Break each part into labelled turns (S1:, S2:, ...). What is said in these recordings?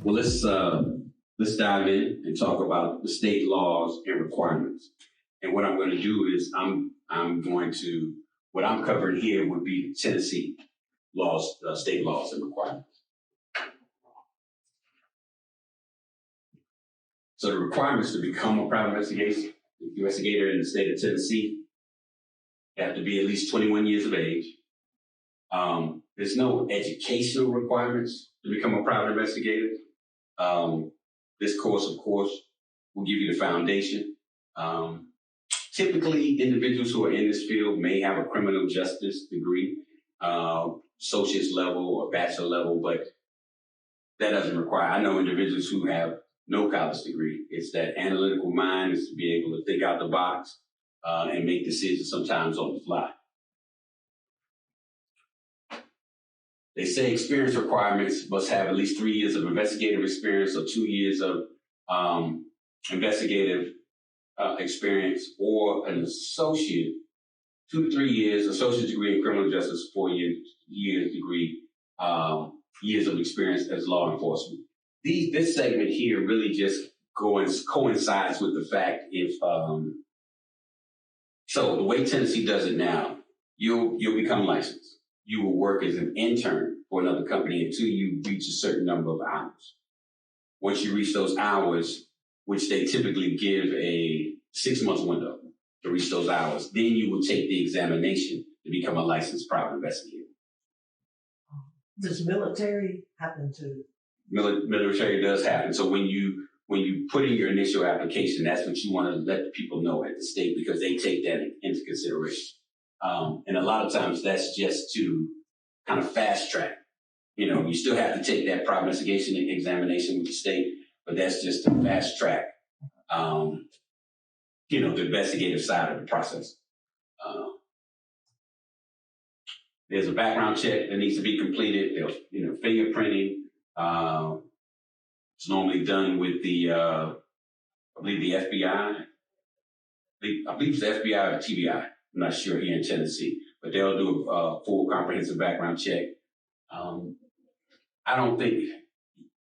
S1: Well, let's dive in and talk about the state laws and requirements. And what I'm going to do is what I'm covering here would be the Tennessee laws, state laws and requirements. So the requirements to become a private investigator in the state of Tennessee, you have to be at least 21 years of age. There's no educational requirements to become a private investigator. This course, of course, will give you the foundation. Typically, individuals who are in this field may have a criminal justice degree, associate's level or bachelor level, but that doesn't require. I know individuals who have no college degree. It's that analytical mind is to be able to think out the box and make decisions sometimes on the fly. They say experience requirements must have at least 3 years of investigative experience or 2 years of investigative experience, or an associate, 2 to 3 years, associate degree in criminal justice, 4 years degree, years of experience as law enforcement. This segment here really just coincides with the fact so the way Tennessee does it now, you'll become licensed. You will work as an intern for another company until you reach a certain number of hours. Once you reach those hours, which they typically give a 6-month window to reach those hours, then you will take the examination to become a licensed private investigator.
S2: Does military happen to?
S1: Military does happen. So when you put in your initial application, that's what you want to let the people know at the state, because they take that into consideration. And a lot of times that's just to kind of fast track. You know, you still have to take that private investigation examination with the state, but that's just to fast track, the investigative side of the process. There's a background check that needs to be completed. There's, fingerprinting. It's normally done with the, I believe the FBI. I believe it's the FBI or TBI. I'm not sure here in Tennessee, but they'll do a full comprehensive background check. I don't think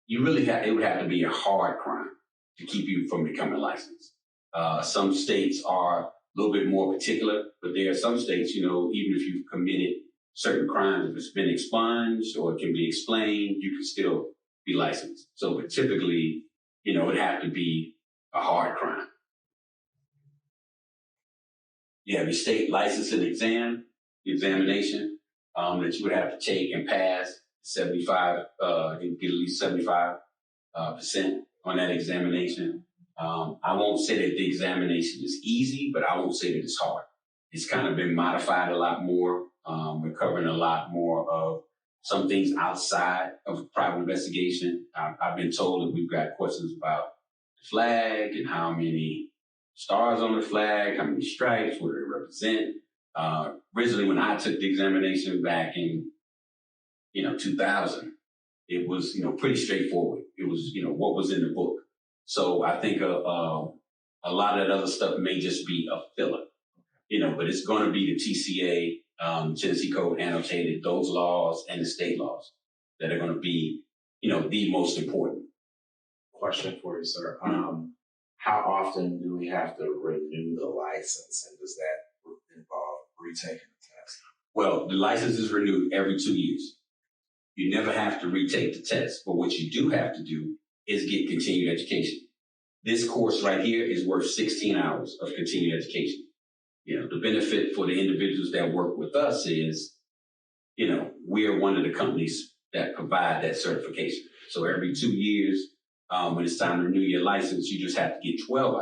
S1: it would have to be a hard crime to keep you from becoming licensed. Some states are a little bit more particular, but there are some states, even if you've committed certain crimes, if it's been expunged or it can be explained, you can still be licensed. So but typically, it would have to be a hard crime. You have your state license and examination that you would have to take and pass 75, you get at least 75% on that examination. I won't say that the examination is easy, but I won't say that it's hard. It's kind of been modified a lot more. We're covering a lot more of some things outside of private investigation. I've been told that we've got questions about the flag and how many stars on the flag, how many stripes, what do they represent. Originally, when I took the examination back in 2000, it was pretty straightforward. It was what was in the book. So I think a lot of that other stuff may just be a filler, but it's going to be the TCA, Tennessee Code annotated, those laws and the state laws that are going to be, the most important.
S3: Question for you, sir. How often do we have to renew the license, and does that involve retaking the test?
S1: Well, the license is renewed every 2 years. You never have to retake the test, but what you do have to do is get continued education. This course right here is worth 16 hours of continued education. The benefit for the individuals that work with us is, we are one of the companies that provide that certification. So every 2 years, when it's time to renew your license, you just have to get 12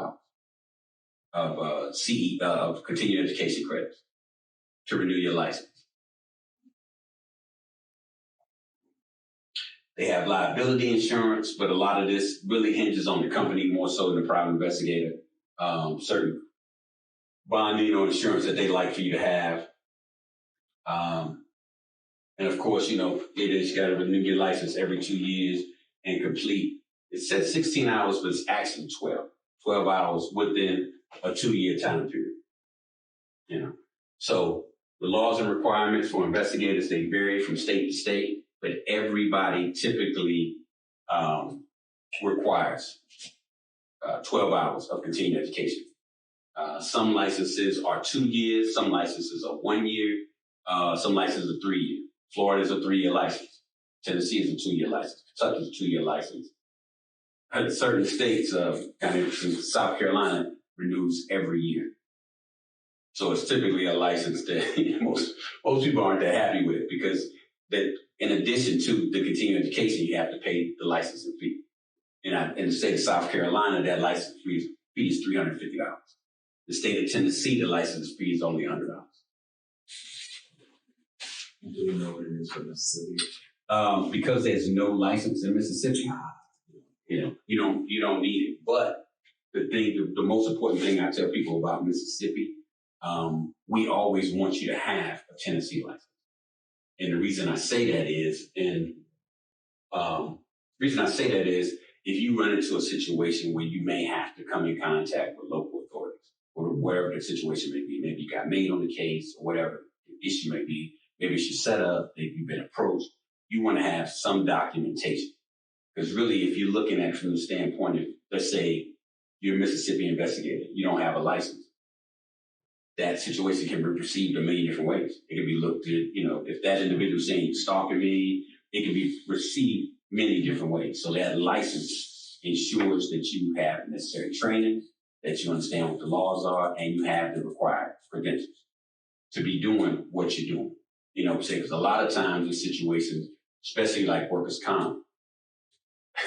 S1: hours of continued education credits to renew your license. They have liability insurance, but a lot of this really hinges on the company more so than the private investigator. Certain bonding or insurance that they like for you to have. And of course, you got to renew your license every 2 years and complete. It says 16 hours, but it's actually 12 hours within a 2-year time period. So the laws and requirements for investigators, they vary from state to state, but everybody typically requires 12 hours of continuing education. Some licenses are 2 years, some licenses are 1 year, some licenses are 3 years. Florida is a 3-year license. Tennessee is a 2-year license. Kentucky is a 2-year license. Certain states, kind of South Carolina, renews every year. So it's typically a license that most people aren't that happy with, because that in addition to the continuing education, you have to pay the licensing fee. And in the state of South Carolina, that license fee is $350. The state of Tennessee, the license fee is only $100.
S3: Do we know what it is for Mississippi?
S1: Because there's no license in Mississippi, you don't need it. But the most important thing I tell people about Mississippi, we always want you to have a Tennessee license. And the reason I say that is, if you run into a situation where you may have to come in contact with local authorities, or wherever the situation may be, maybe you got made on the case, or whatever the issue may be, maybe it's your setup, maybe you've been approached, you want to have some documentation. Because really, if you're looking at it from the standpoint of, let's say, you're a Mississippi investigator, you don't have a license, that situation can be perceived a million different ways. It can be looked at, if that individual is saying you're stalking me, it can be received many different ways. So that license ensures that you have necessary training, that you understand what the laws are, and you have the required credentials to be doing what you're doing. Because a lot of times in situations, especially like workers' comp,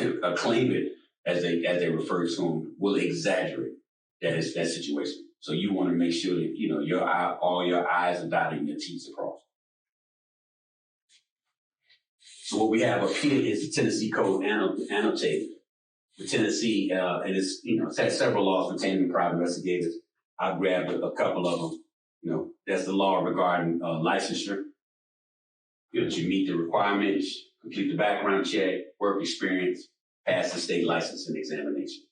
S1: a claimant, as they refer to them, will exaggerate that situation. So you want to make sure that all your I's are dotted and your T's are crossed. So what we have up here is the Tennessee Code annotated. The Tennessee, and it's had several laws pertaining to private investigators. I've grabbed a couple of them. That's the law regarding licensure. That you meet the requirements, complete the background check, work experience, pass the state licensing examination.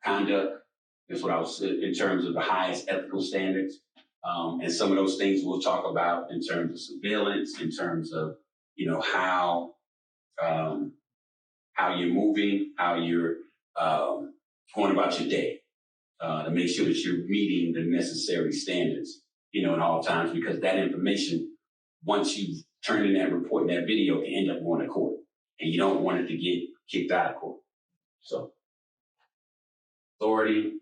S1: Conduct is what I was in terms of the highest ethical standards. And some of those things we'll talk about in terms of surveillance, in terms of, how you're moving, how you're going about your day, to make sure that you're meeting the necessary standards, at all times, because that information, once you turn in that report and that video, can end up going to court, and you don't want it to get kicked out of court. So, authority,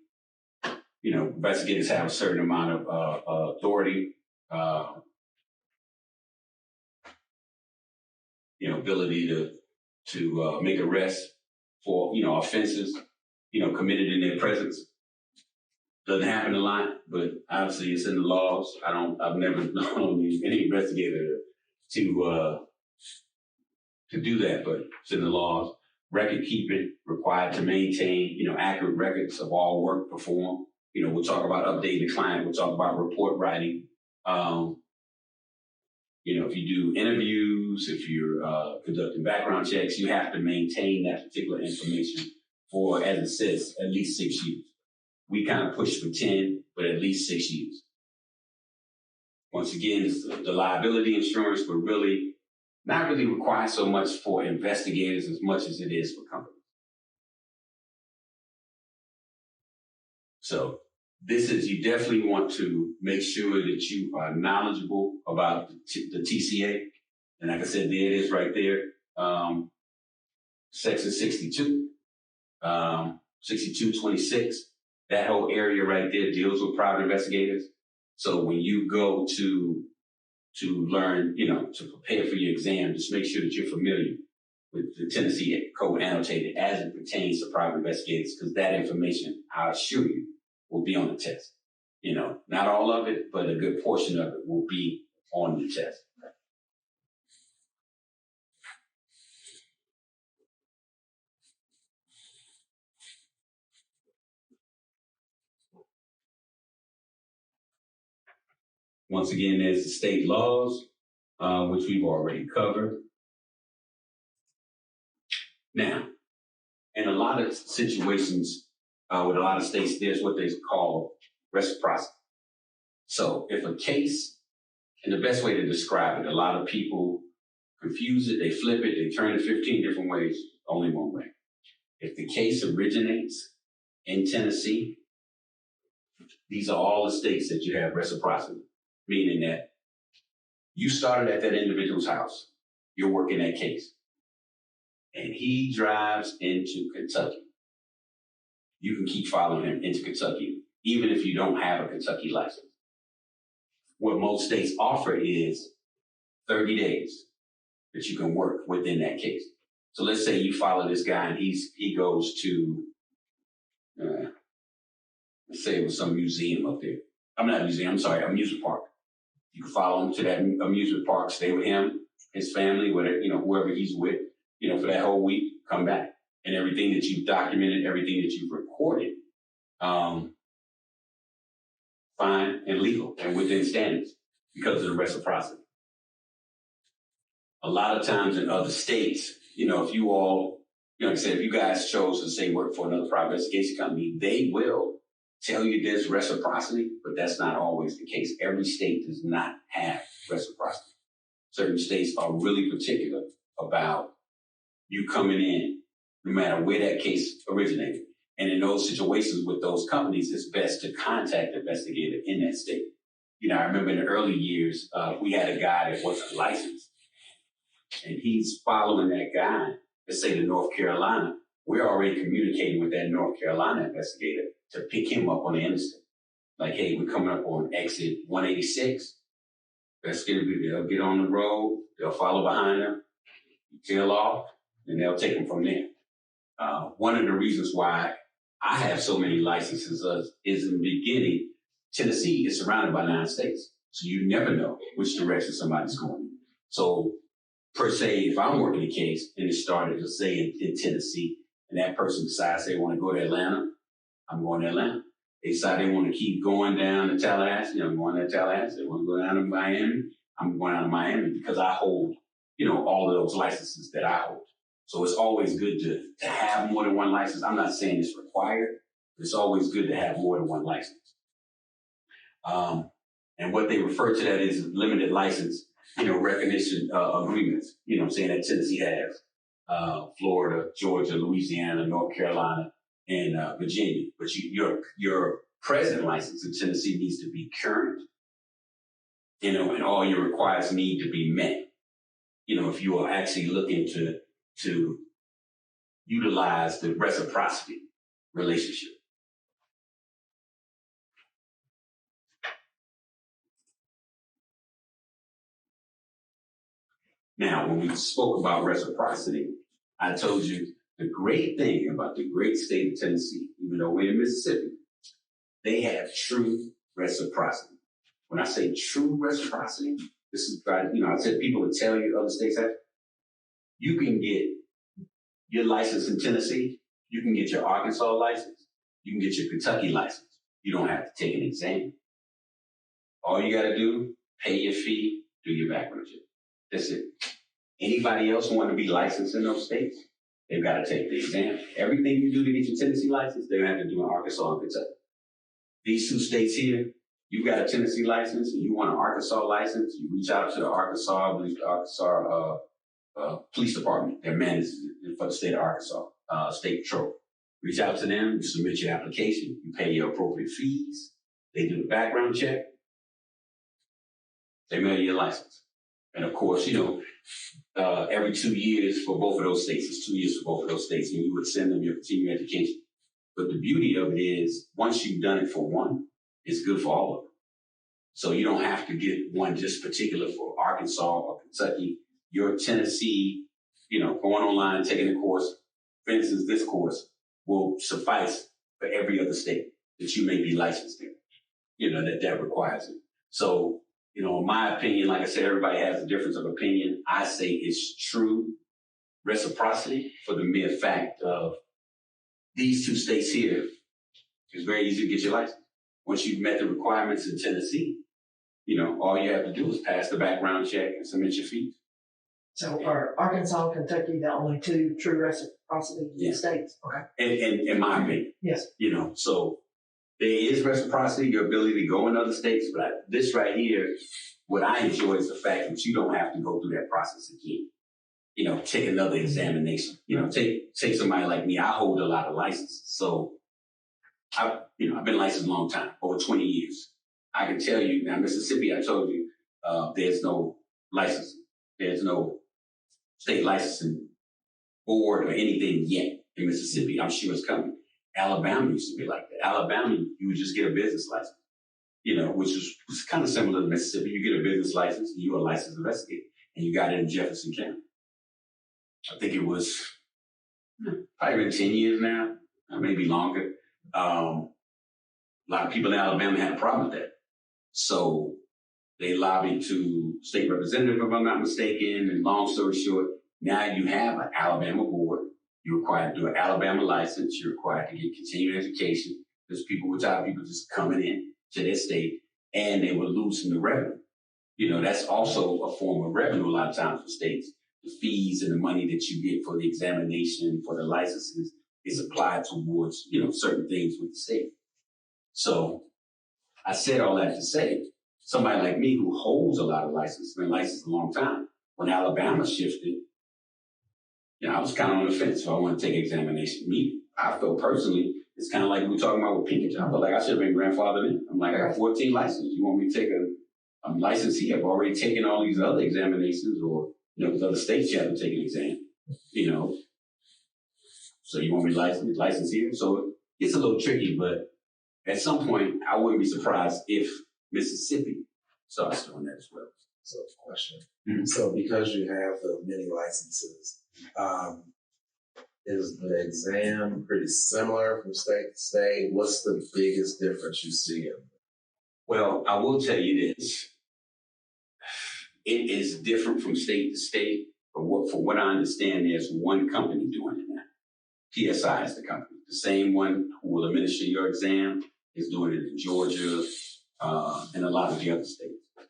S1: investigators have a certain amount of authority, ability to make arrests for, offenses, committed in their presence. Doesn't happen a lot, but obviously it's in the laws. I've never known any investigator to do that, but it's in the laws. Record keeping, required to maintain, accurate records of all work performed. We'll talk about updating the client. We'll talk about report writing. If you do interviews, if you're conducting background checks, you have to maintain that particular information for, as it says, at least 6 years. We kind of push for 10, but at least 6 years. Once again, it's the liability insurance, but really not really required so much for investigators as much as it is for companies. So you definitely want to make sure that you are knowledgeable about the TCA. And like I said, there it is right there. Section 62, 6226. That whole area right there deals with private investigators. So when you go to learn, to prepare for your exam, just make sure that you're familiar with the Tennessee Code annotated as it pertains to private investigators, because that information, I assure you, will be on the test. Not all of it, but a good portion of it will be on the test. Once again, there's the state laws, which we've already covered. Now, in a lot of situations with a lot of states, there's what they call reciprocity. So if a case, and the best way to describe it, a lot of people confuse it, they flip it, they turn it 15 different ways, only one way. if the case originates in Tennessee, these are all the states that you have reciprocity, meaning that you started at that individual's house, you're working that case, and he drives into Kentucky. You can keep following him into Kentucky, even if you don't have a Kentucky license. What most states offer is 30 days that you can work within that case. So let's say you follow this guy and he goes to, let's say it was some museum up there. I'm not a museum, I'm sorry, amusement park. You can follow him to that amusement park, stay with him, his family, whatever, whoever he's with, for that whole week, come back. And everything that you've documented, everything that you've recorded, fine and legal and within standards because of the reciprocity. A lot of times in other states, if you all, like I said, if you guys chose to say work for another private investigation company, they will tell you there's reciprocity, but that's not always the case. Every state does not have reciprocity. Certain states are really particular about you coming in, no matter where that case originated. And in those situations with those companies, it's best to contact the investigator in that state. I remember in the early years, we had a guy that wasn't licensed, and he's following that guy, let's say to North Carolina. We're already communicating with that North Carolina investigator to pick him up on the interstate. Like, hey, we're coming up on exit 186. They'll get on the road, they'll follow behind him, tail off, and they'll take him from there. One of the reasons why I have so many licenses is in the beginning, Tennessee is surrounded by 9 states. So you never know which direction somebody's going. So per se, if I'm working a case and it started, let's say in Tennessee, and that person decides they want to go to Atlanta, I'm going to Atlanta. They decide they want to keep going down to Tallahassee, I'm going to Tallahassee. They want to go down to Miami, I'm going down to Miami because I hold, all of those licenses that I hold. So it's always good to have more than one license. I'm not saying it's required, but it's always good to have more than one license. And what they refer to that is limited license, recognition agreements, saying that Tennessee has, Florida, Georgia, Louisiana, North Carolina, and Virginia. But your present license in Tennessee needs to be current, and all your requirements need to be met. If you are actually looking to utilize the reciprocity relationship. Now, when we spoke about reciprocity, I told you the great thing about the great state of Tennessee, even though we're in Mississippi, they have true reciprocity. When I say true reciprocity, this is, I said people would tell you other states have. You can get your license in Tennessee, you can get your Arkansas license, you can get your Kentucky license. You don't have to take an exam. All you got to do, pay your fee, do your background check. That's it. Anybody else want to be licensed in those states, they've got to take the exam. Everything you do to get your Tennessee license, they're going to have to do in Arkansas and Kentucky. These 2 states here, you got a Tennessee license and you want an Arkansas license, you reach out to the Arkansas Police Department, they're managed for the state of Arkansas, State Patrol. Reach out to them, you submit your application, you pay your appropriate fees, they do the background check, they mail you your license. And of course, every 2 years for both of those states, it's 2 years for both of those states, and you would send them your continuing education. But the beauty of it is, once you've done it for one, it's good for all of them. So you don't have to get one just particular for Arkansas or Kentucky. Your Tennessee, going online, taking the course, for instance, this course will suffice for every other state that you may be licensed in, that requires it. So, in my opinion, like I said, everybody has a difference of opinion. I say it's true reciprocity for the mere fact of these 2 states here. It's very easy to get your license. Once you've met the requirements in Tennessee, all you have to do is pass the background check and submit your fees.
S2: So are Arkansas and Kentucky the only 2 true reciprocity states? Okay.
S1: And in my opinion.
S2: Yes.
S1: So there is reciprocity, your ability to go in other states, but this right here, what I enjoy is the fact that you don't have to go through that process again. take another examination. Take somebody like me. I hold a lot of licenses. So I've been licensed a long time, over 20 years. I can tell you now, Mississippi, I told you, there's no license. There's no state licensing board or anything yet in Mississippi. I'm sure it's coming. Alabama used to be like that. Alabama, you would just get a business license, which was kind of similar to Mississippi. You get a business license and you're a licensed investigator. And you got it in Jefferson County. I think it was probably been 10 years now, maybe longer. A lot of people in Alabama had a problem with that. So they lobbied to state representative, if I'm not mistaken. And long story short, now you have an Alabama board. You're required to do an Alabama license. You're required to get continuing education. There's people just coming in to their state, and they were losing the revenue. That's also a form of revenue a lot of times for states. The fees and the money that you get for the examination, for the licenses, is applied towards, certain things with the state. So I said all that to say, somebody like me who holds a lot of licenses, been licensed a long time, when Alabama shifted, I was kind of on the fence if I want to take examination. I felt personally, it's kind of like we were talking about with Pinkerton. I felt like I should have been grandfathered in. I'm like, I got 14 licenses. You want me to take I'm licensed here. I've already taken all these other examinations, or, because other states you have to take an exam, So you want me licensed here? So it's a little tricky, but at some point, I wouldn't be surprised if Mississippi starts doing that as well.
S3: So, question. Mm-hmm. So, because you have the many licenses, is the exam pretty similar from state to state? What's the biggest difference you see?
S1: Well, I will tell you this. It is different from state to state, but for what I understand, there's one company doing it now. PSI is the company. The same one who will administer your exam is doing it in Georgia and a lot of the other states. But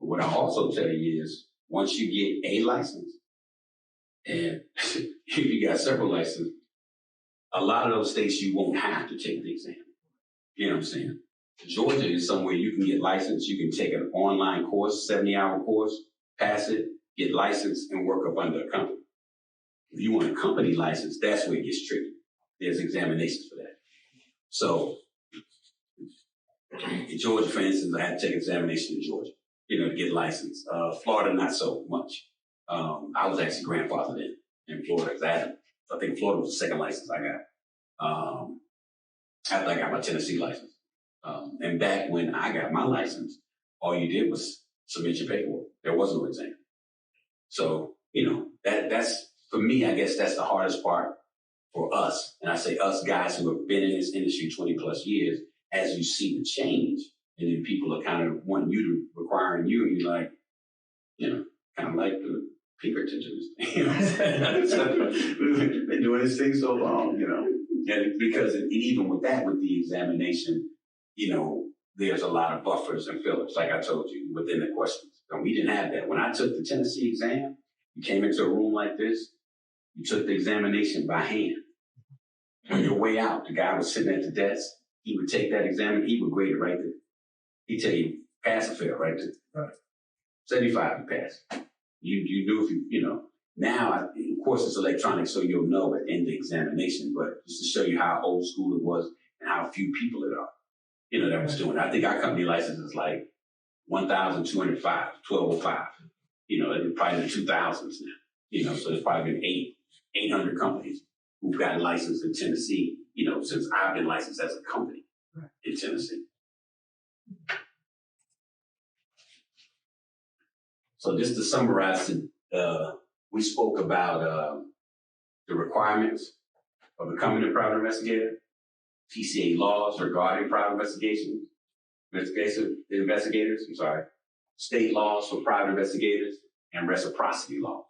S1: what I'll also tell you is, once you get a license, and if you got several licenses, a lot of those states you won't have to take the exam. You know what I'm saying? Georgia is somewhere you can get licensed. You can take an online course, 70-hour course, pass it, get licensed, and work up under a company. If you want a company license, that's where it gets tricky. There's examinations for that. So in Georgia, for instance, I had to take an examination in Georgia, to get licensed. Florida, not so much. I was actually grandfathered in Florida. I think Florida was the second license I got. After I got my Tennessee license. And back when I got my license, all you did was submit your paperwork. There was no exam. So, that's, for me, I guess that's the hardest part for us. And I say us guys who have been in this industry 20 plus years, as you see the change, and then people are kind of wanting you to, requiring you, and you're like, kind of like the Pinkerton They've been doing this thing so long, and because even with the examination, there's a lot of buffers and fillers, like I told you, within the questions. And we didn't have that. When I took the Tennessee exam, you came into a room like this, you took the examination by hand. On your way out, the guy was sitting at the desk. He would take that exam and he would grade it right there. He'd tell you, pass or fail right there. Right. 75 you pass. You knew if you. Now, of course, it's electronic, so you'll know at the end of the examination, but just to show you how old school it was and how few people it are, that was doing it. I think our company license is like 1,205, 1,205. It's probably in the 2000s now. So there's probably been 800 companies who've gotten licensed in Tennessee, since I've been licensed as a company in Tennessee. So just to summarize, we spoke about the requirements of becoming a private investigator, TCA laws regarding private investigators, state laws for private investigators, and reciprocity laws.